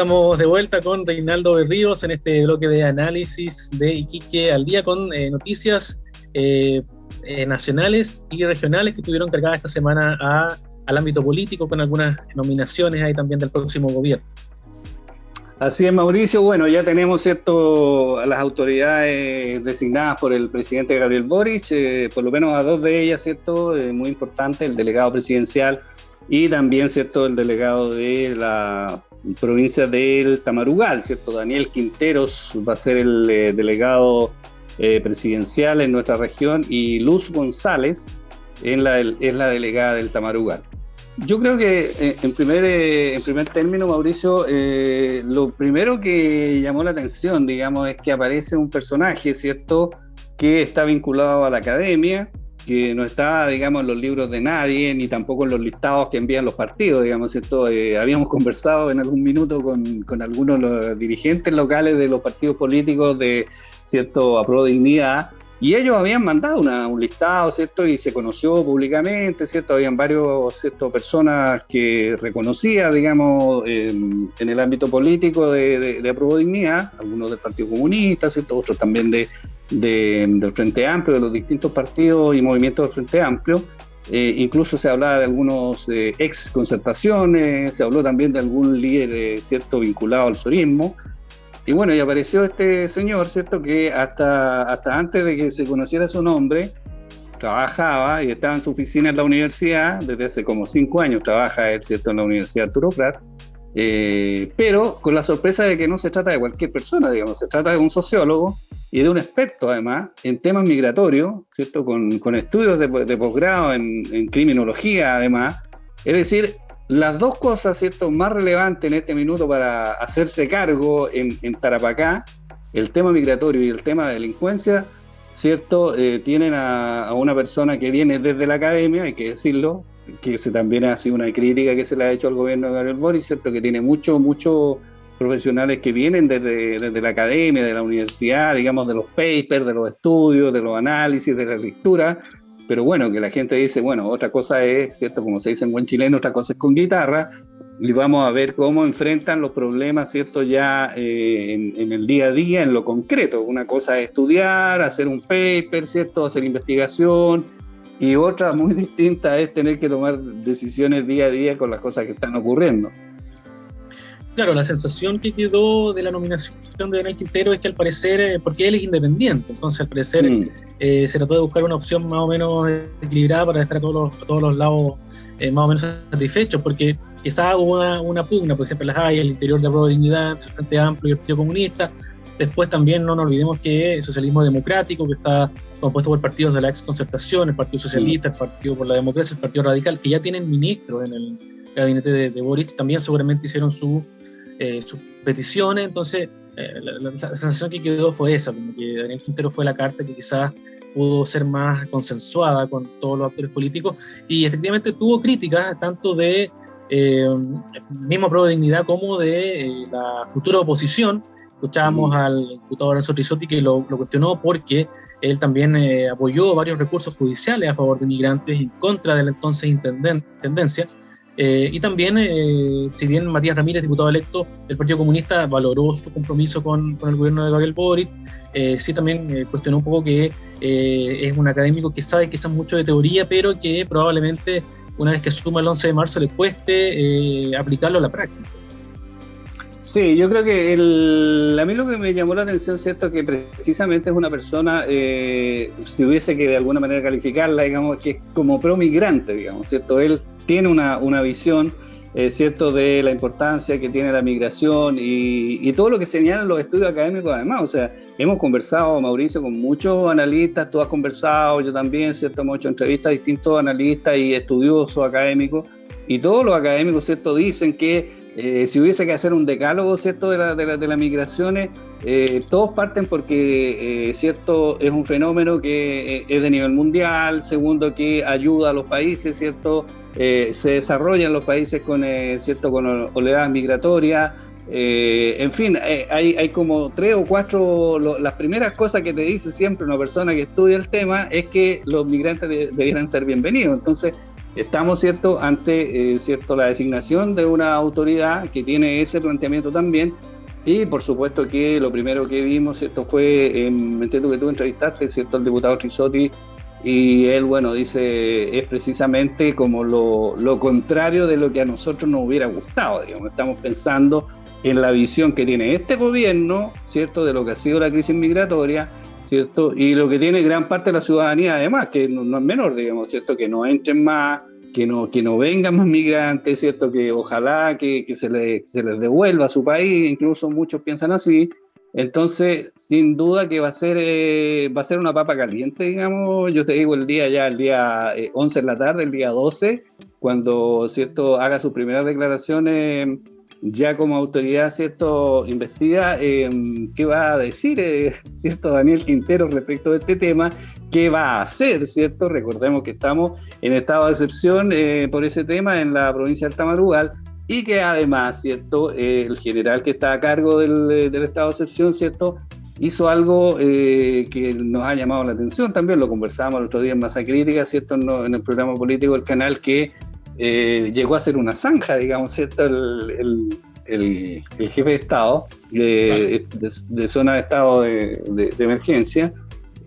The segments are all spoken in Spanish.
Estamos de vuelta con Reinaldo Berríos en este bloque de análisis de Iquique al día con noticias nacionales y regionales que estuvieron cargadas esta semana al ámbito político, con algunas nominaciones ahí también del próximo gobierno. Así es, Mauricio. Bueno, ya tenemos, ¿cierto?, a las autoridades designadas por el presidente Gabriel Boric, por lo menos a dos de ellas, ¿cierto?, muy importante, el delegado presidencial y también, ¿cierto?, el delegado de la provincia del Tamarugal, ¿cierto? Daniel Quinteros va a ser el delegado presidencial en nuestra región, y Luz González es la delegada del Tamarugal. Yo creo que en primer término, Mauricio, lo primero que llamó la atención, digamos, es que aparece un personaje, ¿cierto?, que está vinculado a la academia, que no está, digamos, en los libros de nadie, ni tampoco en los listados que envían los partidos, digamos, ¿cierto? Habíamos conversado en algún minuto con algunos de los dirigentes locales de los partidos políticos de, ¿cierto?, Apruebo Dignidad, y ellos habían mandado un listado, ¿cierto?, y se conoció públicamente, ¿cierto? Habían varios, ¿cierto?, personas que reconocía, digamos, en el ámbito político de Apruebo Dignidad, algunos del Partido Comunista, ¿cierto?, otros también del Frente Amplio, de los distintos partidos y movimientos del Frente Amplio. Incluso se hablaba de algunos ex concertaciones, se habló también de algún líder, ¿cierto?, vinculado al sorismo. Y bueno, y apareció este señor, ¿cierto?, que hasta antes de que se conociera su nombre, trabajaba y estaba en su oficina en la universidad, desde hace como 5 años trabaja él, ¿cierto?, en la Universidad Arturo Prat, pero con la sorpresa de que no se trata de cualquier persona, digamos, se trata de un sociólogo y de un experto además en temas migratorios, ¿cierto?, con estudios de posgrado en criminología además. Es decir, las dos cosas, ¿cierto?, más relevantes en este minuto para hacerse cargo en Tarapacá, el tema migratorio y el tema de delincuencia, ¿cierto?, tienen a una persona que viene desde la academia, hay que decirlo, que ese también ha sido una crítica que se le ha hecho al gobierno de Gabriel Boric, ¿cierto?, que tiene muchos profesionales que vienen desde la academia, de la universidad, digamos, de los papers, de los estudios, de los análisis, de la lectura. Pero bueno, que la gente dice, bueno, otra cosa es, ¿cierto?, como se dice en buen chileno, otra cosa es con guitarra, y vamos a ver cómo enfrentan los problemas, ¿cierto?, ya en el día a día, en lo concreto. Una cosa es estudiar, hacer un paper, ¿cierto?, hacer investigación, y otra muy distinta es tener que tomar decisiones día a día con las cosas que están ocurriendo. Claro, la sensación que quedó de la nominación de Daniel Quintero es que al parecer, porque él es independiente, entonces al parecer se trató de buscar una opción más o menos equilibrada para estar a todos los lados más o menos satisfechos, porque quizás hubo una pugna, porque siempre las hay, al interior de Apruebo Dignidad, entre el Frente Amplio y el Partido Comunista. Después también no nos olvidemos que el socialismo democrático, que está compuesto por partidos de la ex concertación, el Partido Socialista, el Partido por la Democracia, el Partido Radical, que ya tienen ministros en el gabinete de Boric, también seguramente hicieron sus peticiones. Entonces la sensación que quedó fue esa, como que Daniel Quintero fue la carta que quizás pudo ser más consensuada con todos los actores políticos, y efectivamente tuvo críticas tanto de mismo Apruebo Dignidad como de la futura oposición. Escuchábamos al diputado Lorenzo Trisotti que lo cuestionó porque él también apoyó varios recursos judiciales a favor de migrantes en contra de la entonces intendencia. Y también, si bien Matías Ramírez, diputado electo del Partido Comunista, valoró su compromiso con el gobierno de Gabriel Boric, sí también cuestionó un poco que es un académico que sabe quizás mucho de teoría, pero que probablemente una vez que suma el 11 de marzo le cueste aplicarlo a la práctica. Sí, yo creo que a mí lo que me llamó la atención, ¿cierto?, que precisamente es una persona, si hubiese que de alguna manera calificarla, digamos, que es como pro-migrante, digamos, ¿cierto? Él tiene una visión, ¿cierto?, de la importancia que tiene la migración y todo lo que señalan los estudios académicos además. O sea, hemos conversado, Mauricio, con muchos analistas, tú has conversado, yo también, ¿cierto?, hemos hecho entrevistas a distintos analistas y estudiosos académicos, y todos los académicos, ¿cierto?, dicen que si hubiese que hacer un decálogo, ¿cierto?, de las migraciones, todos parten porque, ¿cierto?, es un fenómeno que es de nivel mundial. Segundo, que ayuda a los países, ¿cierto?, se desarrollan los países ¿cierto?, con oleadas migratorias. En fin, hay como 3 o 4, las primeras cosas que te dice siempre una persona que estudia el tema es que los migrantes debieran ser bienvenidos. Entonces, estamos, ¿cierto?, ante, ¿cierto?, la designación de una autoridad que tiene ese planteamiento también. Y por supuesto que lo primero que vimos, ¿cierto?, fue, me entiendo que tú entrevistaste, ¿cierto?, al diputado Trizzotti, y él, bueno, dice, es precisamente como lo contrario de lo que a nosotros nos hubiera gustado, digamos. Estamos pensando en la visión que tiene este gobierno, ¿cierto?, de lo que ha sido la crisis migratoria, ¿cierto?, y lo que tiene gran parte de la ciudadanía además, que no es menor, digamos, ¿cierto?, que no entren más, que no vengan más migrantes, ¿cierto?, que ojalá que se les devuelva a su país, incluso muchos piensan así. Entonces, sin duda que va a ser una papa caliente, digamos. Yo te digo, el día 11 de la tarde, el día 12, cuando, ¿cierto?, haga sus primeras declaraciones ya como autoridad, ¿cierto?, investida, ¿qué va a decir, ¿cierto?, Daniel Quintero respecto de este tema? ¿Qué va a hacer, ¿cierto? Recordemos que estamos en estado de excepción por ese tema en la provincia de Alta y que además, ¿cierto?, el general que está a cargo del estado de excepción, ¿cierto?, hizo algo que nos ha llamado la atención también, lo conversábamos el otro día en Masa Crítica, ¿cierto?, en el programa político del canal, que llegó a ser una zanja, digamos, ¿cierto?, el jefe de Estado de zona de estado de emergencia,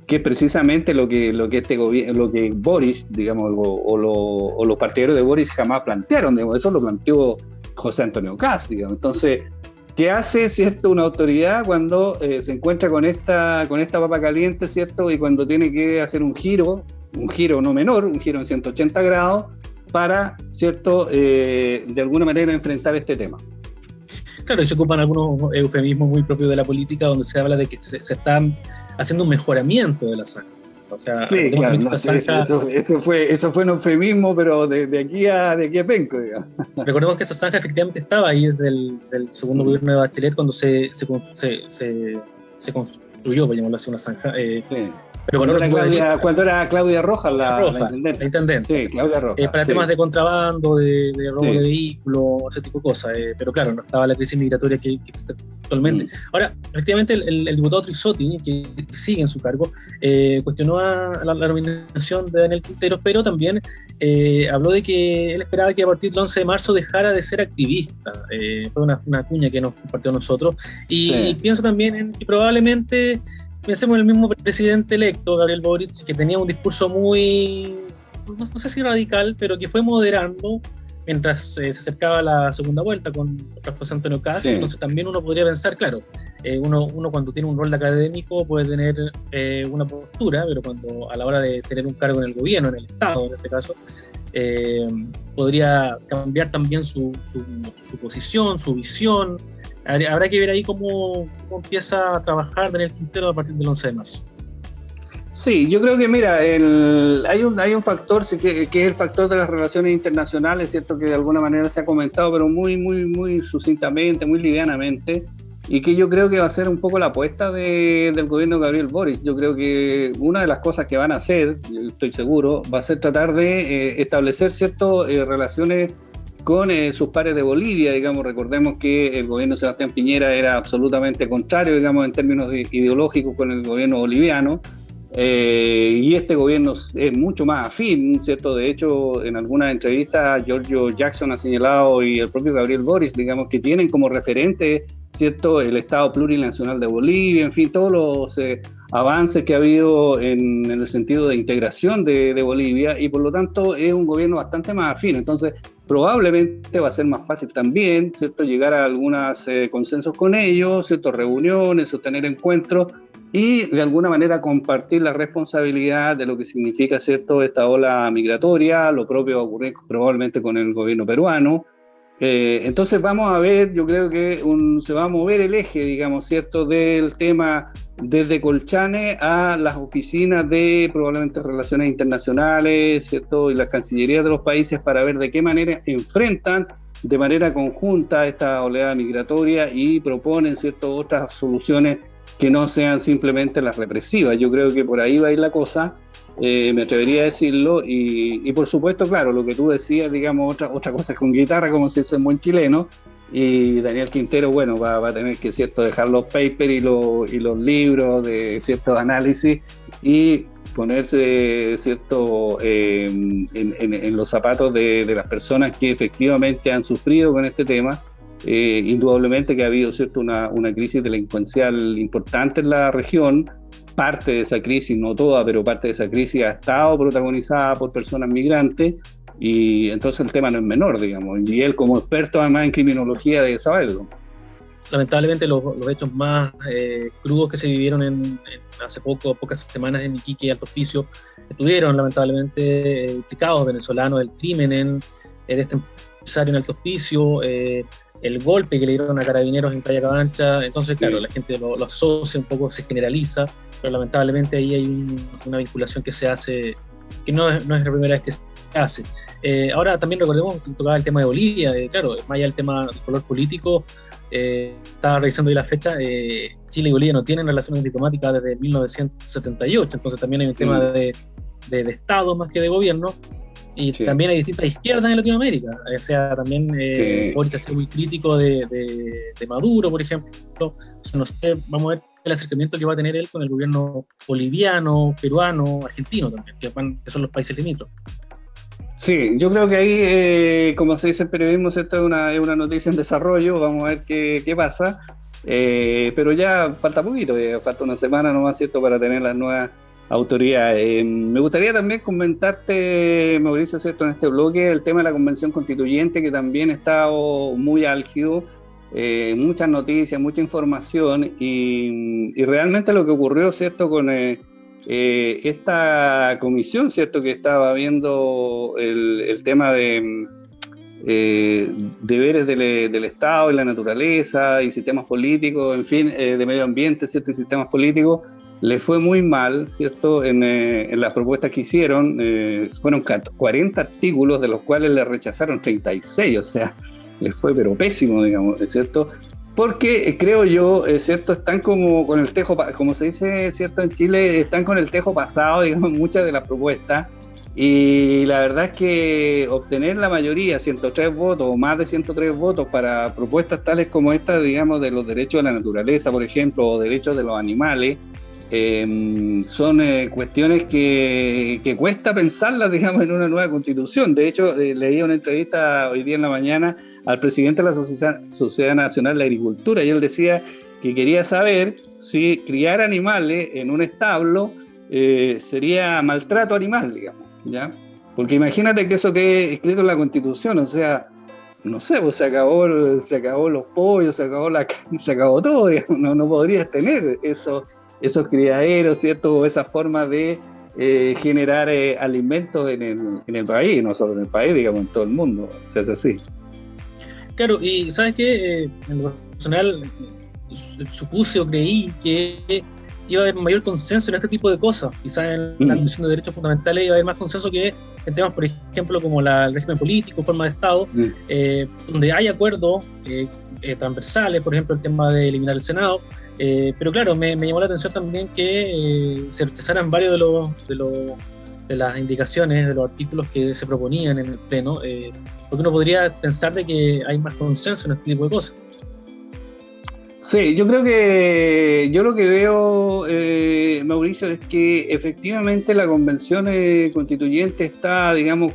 que es precisamente lo que este gobierno, lo que Boris, digamos, o los partidarios de Boris jamás plantearon, digamos. Eso lo planteó José Antonio Kast, digamos. Entonces, ¿qué hace, cierto, una autoridad cuando se encuentra con esta papa caliente, cierto, y cuando tiene que hacer un giro no menor, un giro en 180 grados para, cierto, de alguna manera enfrentar este tema? Claro, y se ocupan algunos eufemismos muy propios de la política, donde se habla de que se están haciendo un mejoramiento de la zanja. O sea, sí, claro, no sé, eso fue un eufemismo, pero de aquí a Penco, digamos. Recordemos que esa zanja efectivamente estaba ahí desde el segundo gobierno de Bachelet, cuando se construyó, por llamarlo así, una zanja. Sí. Pero cuando era Claudia Rojas la intendente. Sí, Claudia Rojas. Para temas de contrabando, de robo de vehículos, ese tipo de cosas. Pero claro, no estaba la crisis migratoria que existe actualmente. Ahora, efectivamente, el diputado Trizzotti, que sigue en su cargo, cuestionó la nominación de Daniel Quintero, pero también habló de que él esperaba que a partir del 11 de marzo dejara de ser activista. Fue una cuña que nos compartió a nosotros. Y pienso también en que probablemente... Pensemos en el mismo presidente electo, Gabriel Boric, que tenía un discurso muy, no sé si radical, pero que fue moderando mientras se acercaba la segunda vuelta con José Antonio Kast. Entonces también uno podría pensar, claro, uno cuando tiene un rol de académico puede tener una postura, pero cuando a la hora de tener un cargo en el gobierno, en el Estado en este caso, podría cambiar también su posición, su visión. Habrá que ver ahí cómo empieza a trabajar Daniel Quintero a partir del 11 de marzo. Sí, yo creo que, mira, hay un factor que es el factor de las relaciones internacionales, ¿cierto?, que de alguna manera se ha comentado, pero muy, muy, muy sucintamente, muy livianamente, y que yo creo que va a ser un poco la apuesta del gobierno de Gabriel Boric. Yo creo que una de las cosas que van a hacer, estoy seguro, va a ser tratar de establecer, ¿cierto?, relaciones con sus pares de Bolivia, digamos. Recordemos que el gobierno de Sebastián Piñera era absolutamente contrario, digamos, en términos ideológicos con el gobierno boliviano, y este gobierno es mucho más afín, ¿cierto? De hecho, en algunas entrevistas, Giorgio Jackson ha señalado, y el propio Gabriel Boric, digamos, que tienen como referente, ¿cierto?, el Estado plurinacional de Bolivia, en fin, todos los avances que ha habido en el sentido de integración de Bolivia, y por lo tanto es un gobierno bastante más afín. Entonces, probablemente va a ser más fácil también, ¿cierto?, llegar a algunos consensos con ellos, ¿cierto?, reuniones, sostener encuentros y de alguna manera compartir la responsabilidad de lo que significa, ¿cierto?, esta ola migratoria. Lo propio va a ocurrir probablemente con el gobierno peruano. Entonces vamos a ver, yo creo que se va a mover el eje, digamos, ¿cierto?, del tema desde Colchane a las oficinas de probablemente relaciones internacionales, ¿cierto?, y las cancillerías de los países, para ver de qué manera enfrentan de manera conjunta esta oleada migratoria y proponen, ¿cierto?, otras soluciones que no sean simplemente las represivas. Yo creo que por ahí va a ir la cosa, me atrevería a decirlo, y por supuesto, claro, lo que tú decías, digamos, otra cosa con guitarra, como se dice en buen chileno, y Daniel Quintero, bueno, va a tener que, ¿cierto?, dejar los papers y los libros de ciertos análisis y ponerse, ¿cierto?, en los zapatos de las personas que efectivamente han sufrido con este tema. Indudablemente que ha habido, ¿cierto?, una crisis delincuencial importante en la región. Parte de esa crisis, no toda, pero parte de esa crisis ha estado protagonizada por personas migrantes, y entonces el tema no es menor, digamos, y él como experto además en criminología debe saberlo. Lamentablemente los hechos más crudos que se vivieron hace pocas semanas en Iquique y Alto Hospicio estuvieron lamentablemente implicados venezolanos, el crimen en este empresario en Alto Hospicio, el golpe que le dieron a carabineros en Playa Cabancha. Entonces, claro, la gente lo asocia un poco, se generaliza, pero lamentablemente ahí hay una vinculación que se hace, que no es la primera vez que se hace. Ahora también recordemos que tocaba el tema de Bolivia, claro, más allá del tema del color político, estaba revisando hoy la fecha, Chile y Bolivia no tienen relaciones diplomáticas desde 1978, entonces también hay un tema de Estado más que de gobierno. Y también hay distintas izquierdas en Latinoamérica. O sea, también Boric ha sido muy crítico de Maduro, por ejemplo. Entonces, no sé, vamos a ver el acercamiento que va a tener él con el gobierno boliviano, peruano, argentino también, que son los países limítrofes. Sí, yo creo que ahí, como se dice en periodismo, ¿cierto?, es una noticia en desarrollo. Vamos a ver qué pasa. Pero ya falta poquito, falta una semana nomás, ¿cierto?, para tener las nuevas autoridades. Me gustaría también comentarte, Mauricio, ¿cierto?, en este bloque, el tema de la Convención Constituyente, que también ha estado muy álgido, muchas noticias, mucha información, y realmente lo que ocurrió, ¿cierto?, con esta comisión, ¿cierto?, que estaba viendo el tema de deberes del Estado y la naturaleza y sistemas políticos, en fin, de medio ambiente, ¿cierto?, y sistemas políticos, le fue muy mal, ¿cierto?, en las propuestas que hicieron. Fueron 40 artículos, de los cuales le rechazaron 36, o sea, les fue pero pésimo, digamos, ¿cierto? Porque creo yo, ¿cierto?, están como con el tejo, como se dice, ¿cierto?, en Chile, están con el tejo pasado, digamos, muchas de las propuestas, y la verdad es que obtener la mayoría, 103 votos o más de 103 votos para propuestas tales como esta, digamos, de los derechos de la naturaleza, por ejemplo, o derechos de los animales, son cuestiones que cuesta pensarlas, digamos, en una nueva constitución. De hecho, leí una entrevista hoy día en la mañana al presidente de la Sociedad Nacional de Agricultura, y él decía que quería saber si criar animales en un establo sería maltrato animal, digamos, ¿ya? Porque imagínate que eso quede escrito en la Constitución, o sea, no sé, pues se acabó los pollos, se acabó todo, digamos. No podrías tener esos criaderos, ¿cierto?, o esa forma de generar alimentos en el país, no solo en el país, digamos, en todo el mundo, o sea, es así. Claro, y ¿sabes qué? En lo personal supuse o creí que iba a haber mayor consenso en este tipo de cosas. Quizás en la Comisión de Derechos Fundamentales iba a haber más consenso que en temas, por ejemplo, como el régimen político, forma de Estado, donde hay acuerdos transversales, por ejemplo, el tema de eliminar el Senado. Pero claro, me llamó la atención también que se rechazaran varios de las indicaciones, de los artículos que se proponían en el Pleno, porque uno podría pensar de que hay más consenso en este tipo de cosas. Sí, yo creo que yo lo que veo, Mauricio, es que efectivamente la Convención Constituyente está, digamos,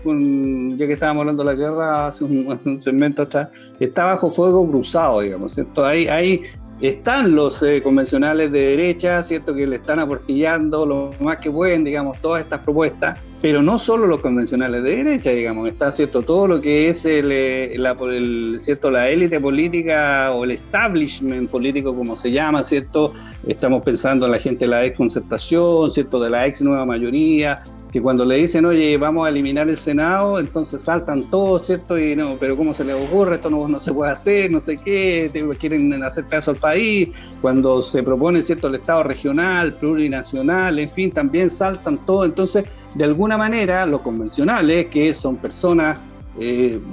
ya que estábamos hablando de la guerra hace un segmento atrás, está bajo fuego cruzado, digamos, ¿cierto? Ahí están los convencionales de derecha, ¿cierto?, que le están aportillando lo más que pueden, digamos, todas estas propuestas, pero no solo los convencionales de derecha, digamos, está, ¿cierto?, todo lo que es ¿cierto?, la élite política o el establishment político, como se llama, ¿cierto? Estamos pensando en la gente de la ex concertación, ¿cierto?, de la ex nueva mayoría, que cuando le dicen, oye, vamos a eliminar el Senado, entonces saltan todos, ¿cierto? Y no, pero ¿cómo se les ocurre? Esto no se puede hacer, no sé qué, quieren hacer pedazo al país. Cuando se propone, ¿cierto?, el Estado regional, plurinacional, en fin, también saltan todos. Entonces, de alguna manera, los convencionales, que son personas,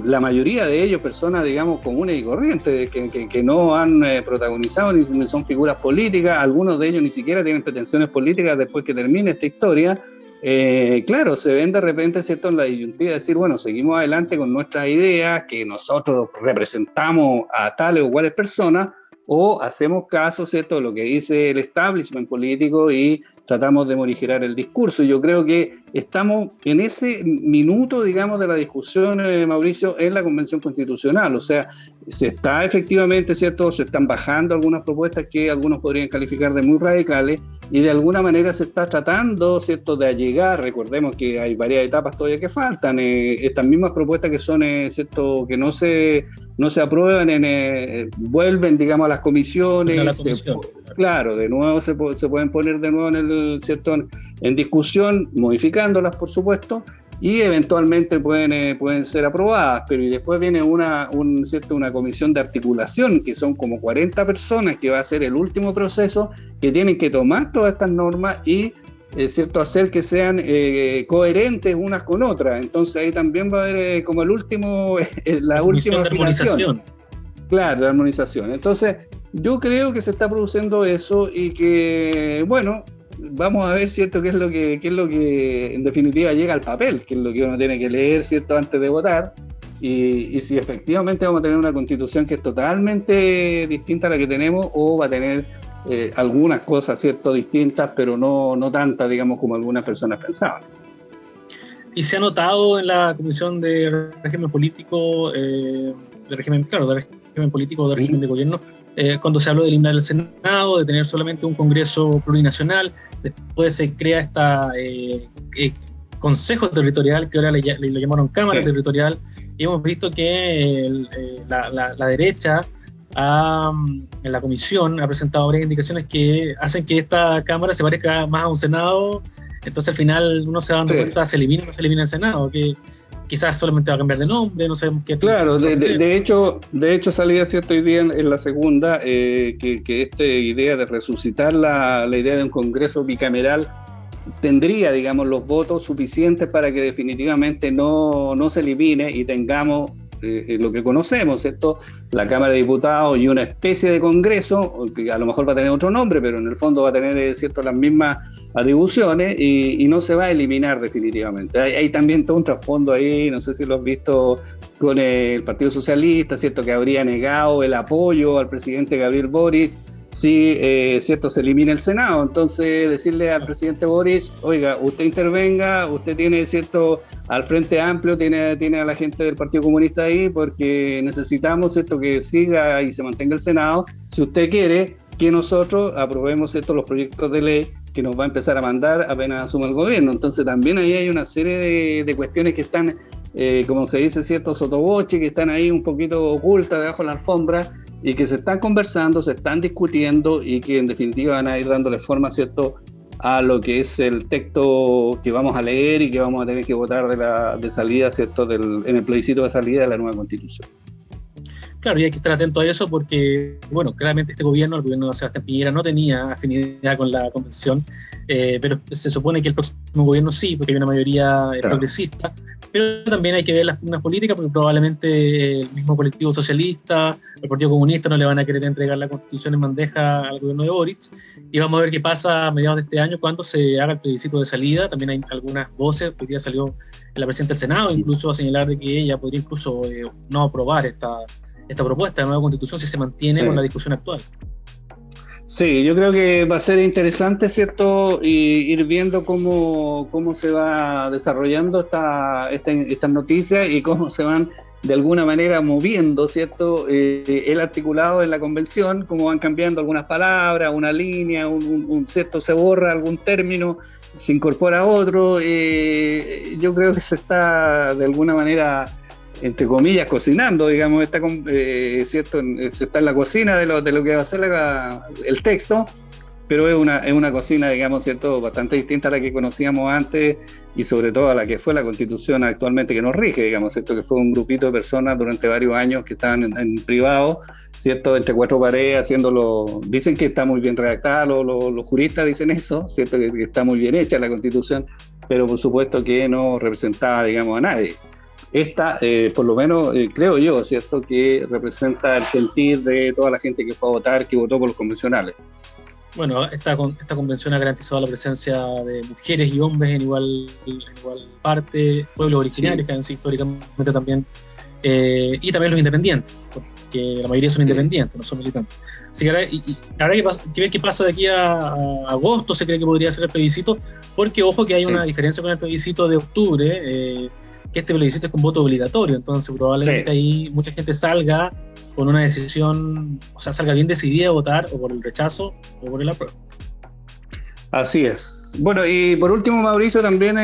la mayoría de ellos personas, digamos, comunes y corrientes, que no han protagonizado ni son figuras políticas, algunos de ellos ni siquiera tienen pretensiones políticas después que termine esta historia, claro, se ven de repente, ¿cierto?, en la disyuntiva de decir, bueno, seguimos adelante con nuestras ideas, que nosotros representamos a tales o cuales personas, o hacemos caso, ¿cierto?, de lo que dice el establishment político y tratamos de morigerar el discurso. Yo creo que estamos en ese minuto, digamos, de la discusión, Mauricio, en la Convención Constitucional. O sea, se está efectivamente, ¿cierto?, se están bajando algunas propuestas que algunos podrían calificar de muy radicales y de alguna manera se está tratando, ¿cierto?, de allegar. Recordemos que hay varias etapas todavía que faltan. Estas mismas propuestas que son, ¿cierto?, que no se aprueban, vuelven, digamos, a las comisiones. Claro, de nuevo se pueden poner de nuevo ¿cierto?, en discusión, modificándolas, por supuesto, y eventualmente pueden ser aprobadas, pero y después viene una comisión de articulación, que son como 40 personas, que va a ser el último proceso, que tienen que tomar todas estas normas y ¿cierto?, hacer que sean coherentes unas con otras. Entonces ahí también va a haber como la última armonización. Claro, de armonización. Entonces yo creo que se está produciendo eso y que, bueno, vamos a ver, ¿cierto?, qué es lo que en definitiva llega al papel, qué es lo que uno tiene que leer, ¿cierto?, antes de votar, y si efectivamente vamos a tener una constitución que es totalmente distinta a la que tenemos, o va a tener algunas cosas, ¿cierto?, distintas, pero no tantas, digamos, como algunas personas pensaban. Y se ha notado en la Comisión de Régimen Político, de régimen político, de régimen de gobierno, cuando se habló de eliminar el Senado, de tener solamente un Congreso plurinacional. Después se crea esta Consejo Territorial, que ahora lo llamaron Cámara Territorial, y hemos visto que la derecha en la comisión ha presentado varias indicaciones que hacen que esta Cámara se parezca más a un Senado. Entonces al final uno se va dando cuenta, se elimina o no se elimina el Senado, que quizás solamente va a cambiar de nombre, no sabemos qué. Claro, de hecho salía, ¿cierto?, hoy día en la segunda, que esta idea de resucitar la idea de un Congreso bicameral tendría, digamos, los votos suficientes para que definitivamente no se elimine y tengamos lo que conocemos, ¿cierto?, la Cámara de Diputados y una especie de Congreso, que a lo mejor va a tener otro nombre, pero en el fondo va a tener, ¿cierto?, las mismas atribuciones y no se va a eliminar definitivamente. Hay también todo un trasfondo ahí, no sé si lo has visto, con el Partido Socialista, ¿cierto?, que habría negado el apoyo al presidente Gabriel Boric si, ¿cierto?, se elimina el Senado. Entonces decirle al presidente Boric, oiga, usted intervenga, usted tiene, ¿cierto?, al Frente Amplio, tiene a la gente del Partido Comunista ahí, porque necesitamos, ¿cierto?, que siga y se mantenga el Senado, si usted quiere que nosotros aprobemos, ¿cierto?, los proyectos de ley que nos va a empezar a mandar apenas asuma el gobierno. Entonces también ahí hay una serie de cuestiones que están, como se dice, ¿cierto?, sotoboche, que están ahí un poquito ocultas debajo de la alfombra, y que se están conversando, se están discutiendo, y que en definitiva van a ir dándole forma, ¿cierto?, a lo que es el texto que vamos a leer y que vamos a tener que votar de salida, ¿cierto?, en el plebiscito de salida de la nueva Constitución. Claro, y hay que estar atento a eso porque, bueno, claramente el gobierno de Sebastián Piñera no tenía afinidad con la convención, pero se supone que el próximo gobierno sí, porque hay una mayoría progresista, pero también hay que ver las pugnas políticas, porque probablemente el mismo colectivo socialista, el Partido Comunista no le van a querer entregar la Constitución en bandeja al gobierno de Boric, y vamos a ver qué pasa a mediados de este año cuando se haga el plebiscito de salida. También hay algunas voces, hoy día salió la presidenta del Senado incluso a señalar de que ella podría incluso no aprobar esta propuesta de nueva Constitución si se mantiene con la discusión actual. Sí, yo creo que va a ser interesante, ¿cierto?, y ir viendo cómo se va desarrollando estas noticias y cómo se van de alguna manera moviendo, ¿cierto?, el articulado en la convención, cómo van cambiando algunas palabras, una línea, ¿cierto?, se borra algún término, se incorpora otro. Yo creo que se está de alguna manera, entre comillas, cocinando, digamos, ¿cierto?, se está en la cocina de lo que va a ser el texto, pero es una cocina, digamos, ¿cierto?, bastante distinta a la que conocíamos antes y sobre todo a la que fue la Constitución actualmente que nos rige, digamos, ¿cierto?, que fue un grupito de personas durante varios años que estaban en privado, ¿cierto?, entre cuatro paredes, haciéndolo. Dicen que está muy bien redactada, los juristas dicen eso, ¿cierto?, que está muy bien hecha la Constitución, pero por supuesto que no representaba, digamos, a nadie. Esta, por lo menos, creo yo, ¿cierto?, que representa el sentir de toda la gente que fue a votar, que votó por los convencionales. Bueno, esta convención ha garantizado la presencia de mujeres y hombres en igual parte, pueblos originarios que han sido históricamente también, y también los independientes, porque la mayoría son independientes, no son militantes. Así que ahora hay que ver qué pasa de aquí a agosto, se cree que podría ser el plebiscito, porque ojo que hay una diferencia con el plebiscito de octubre, que este plebiscito es con voto obligatorio, entonces probablemente ahí mucha gente salga con una decisión, o sea, salga bien decidida a votar o por el rechazo o por el apruebo. Así es. Bueno, y por último, Mauricio, también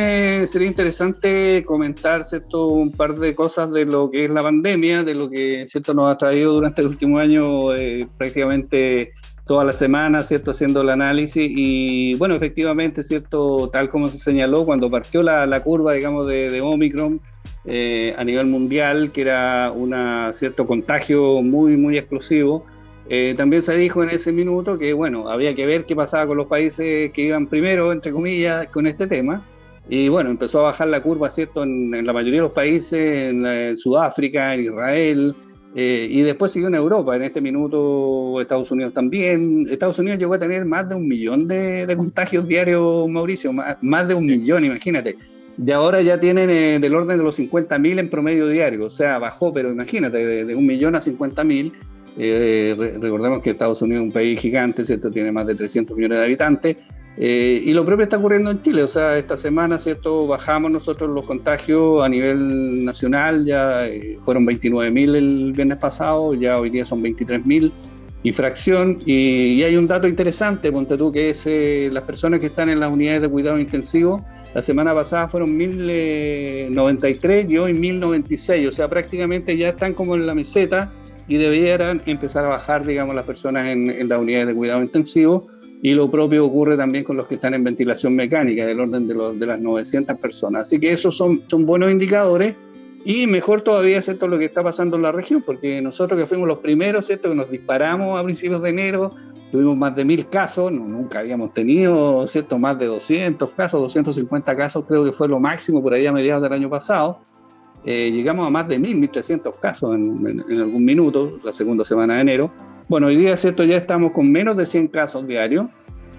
sería interesante comentar, ¿cierto?, un par de cosas de lo que es la pandemia, de lo que, ¿cierto?, nos ha traído durante el último año prácticamente toda la semana, ¿cierto?, haciendo el análisis. Y bueno, efectivamente, ¿cierto?, tal como se señaló, cuando partió la curva, digamos, de Omicron a nivel mundial, que era un cierto contagio muy, muy explosivo, también se dijo en ese minuto que, bueno, había que ver qué pasaba con los países que iban primero, entre comillas, con este tema. Y bueno, empezó a bajar la curva, ¿cierto?, en la mayoría de los países, en Sudáfrica, en Israel, y después siguió en Europa. En este minuto Estados Unidos también. Estados Unidos llegó a tener más de 1 millón de contagios diarios, Mauricio, más de 1 millón, imagínate. Y ahora ya tienen del orden de los 50.000 en promedio diario, o sea, bajó, pero imagínate, de 1 millón a 50.000. Recordemos que Estados Unidos es un país gigante, ¿cierto?, tiene más de 300 millones de habitantes, y lo propio está ocurriendo en Chile. O sea, esta semana, ¿cierto?, bajamos nosotros los contagios a nivel nacional, ya fueron 29.000 el viernes pasado, ya hoy día son 23.000 y fracción, y hay un dato interesante, ponte tú, que es las personas que están en las unidades de cuidado intensivo. La semana pasada fueron 1.093 y hoy 1.096, o sea, prácticamente ya están como en la meseta y debieran empezar a bajar, digamos, las personas en las unidades de cuidado intensivo. Y lo propio ocurre también con los que están en ventilación mecánica, del orden de las 900 personas. Así que esos son buenos indicadores. Y mejor todavía, ¿cierto?, lo que está pasando en la región, porque nosotros que fuimos los primeros, ¿cierto?, que nos disparamos a principios de enero, tuvimos más de 1.000 casos, nunca habíamos tenido, ¿cierto?, más de 200 casos, 250 casos, creo que fue lo máximo por ahí a mediados del año pasado. Llegamos a más de 1.300 casos en algún minuto, la segunda semana de enero. Bueno, hoy día, ¿cierto?, ya estamos con menos de 100 casos diarios,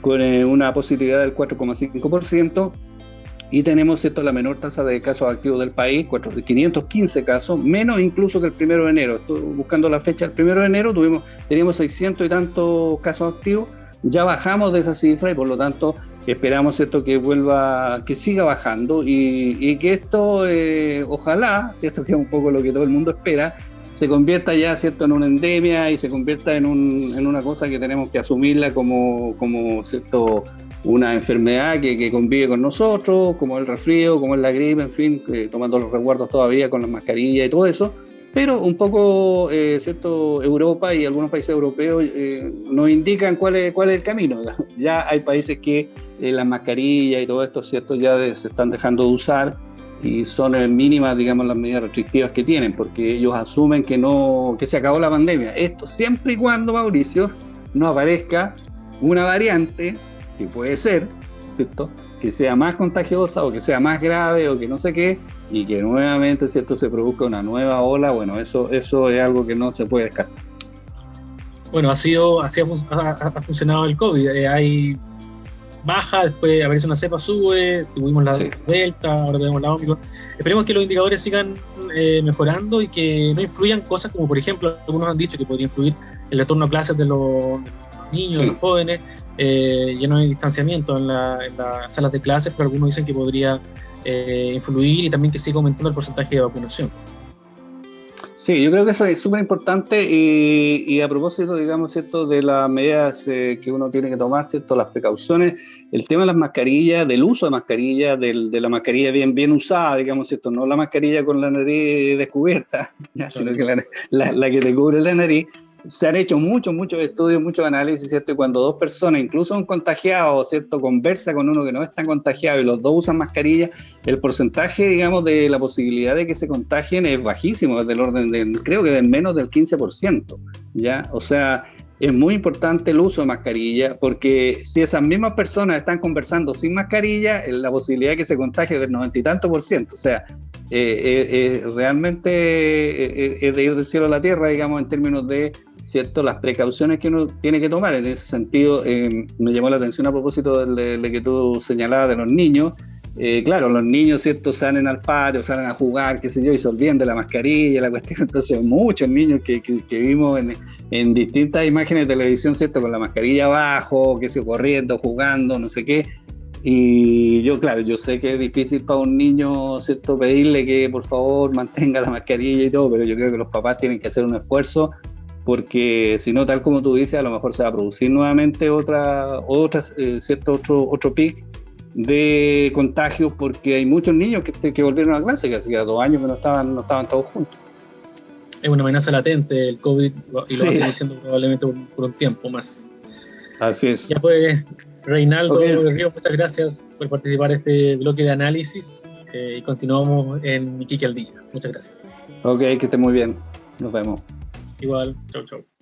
con una positividad del 4,5%, y tenemos, ¿cierto?, la menor tasa de casos activos del país, 515 casos, menos incluso que el 1 de enero. Estoy buscando la fecha del 1 de enero, teníamos 600 y tantos casos activos, ya bajamos de esa cifra y por lo tanto esperamos, ¿cierto?, que siga bajando y que esto, ojalá, ¿cierto?, que es un poco lo que todo el mundo espera, se convierta ya, ¿cierto?, en una endemia y se convierta en una cosa que tenemos que asumirla como ¿cierto?, una enfermedad que convive con nosotros, como el resfrío, como es la gripe, en fin, tomando los resguardos todavía con las mascarillas y todo eso. Pero un poco, ¿cierto?, Europa y algunos países europeos nos indican cuál es el camino. Ya hay países que las mascarillas y todo esto, ¿cierto?, ya se están dejando de usar y son mínimas, digamos, las medidas restrictivas que tienen, porque ellos asumen que se acabó la pandemia. Esto siempre y cuando, Mauricio, no aparezca una variante que puede ser, ¿cierto?, que sea más contagiosa o que sea más grave o que no sé qué, y que nuevamente, ¿cierto?, se produzca una nueva ola. Bueno, eso es algo que no se puede descartar. Bueno, así ha funcionado el COVID. Hay baja, después aparece una cepa, sube, tuvimos la Delta, ahora tenemos la Omicron. Esperemos que los indicadores sigan mejorando y que no influyan cosas como, por ejemplo, algunos han dicho que podría influir el retorno a clases de los niños, de los jóvenes. Ya no hay distanciamiento en las salas de clases, pero algunos dicen que podría influir y también que siga aumentando el porcentaje de vacunación. Sí, yo creo que eso es súper importante y a propósito, digamos, ¿cierto?, de las medidas que uno tiene que tomar, ¿cierto?, las precauciones, el tema de las mascarillas, del uso de mascarillas, de la mascarilla bien usada, digamos, ¿cierto?, no la mascarilla con la nariz descubierta, ¿ya? Sino que la que te cubre la nariz. Se han hecho muchos estudios, muchos análisis, ¿cierto? Y cuando dos personas, incluso un contagiado, ¿cierto?, conversa con uno que no es tan contagiado y los dos usan mascarilla, el porcentaje, digamos, de la posibilidad de que se contagien es bajísimo, es del orden creo que del menos del 15%, ¿ya? O sea, es muy importante el uso de mascarilla, porque si esas mismas personas están conversando sin mascarilla, la posibilidad de que se contagie es del 90 y tanto %. O sea, realmente es de ir del cielo a la tierra, digamos, en términos de ¿cierto? Las precauciones que uno tiene que tomar. En ese sentido, me llamó la atención a propósito de que tú señalabas de los niños. Claro, los niños, ¿cierto? Salen al patio, salen a jugar, qué sé yo, y se olvidan de la mascarilla, la cuestión. Entonces, muchos niños que vimos en distintas imágenes de televisión, ¿cierto? Con la mascarilla abajo, qué sé yo, corriendo, jugando, no sé qué. Y yo, claro, yo sé que es difícil para un niño, ¿cierto? Pedirle que por favor mantenga la mascarilla y todo, pero yo creo que los papás tienen que hacer un esfuerzo, porque si no, tal como tú dices, a lo mejor se va a producir nuevamente ¿cierto? Otro pic de contagios, porque hay muchos niños que volvieron a clase, que hacía 2 años que no estaban todos juntos. Es una amenaza latente el COVID, y lo va a seguir siendo probablemente por un tiempo más. Así es. Ya pues, Reinaldo Ríos, muchas gracias por participar en este bloque de análisis, y continuamos en Iquique al Día. Muchas gracias. Ok, que esté muy bien. Nos vemos. Igual, chau, chau.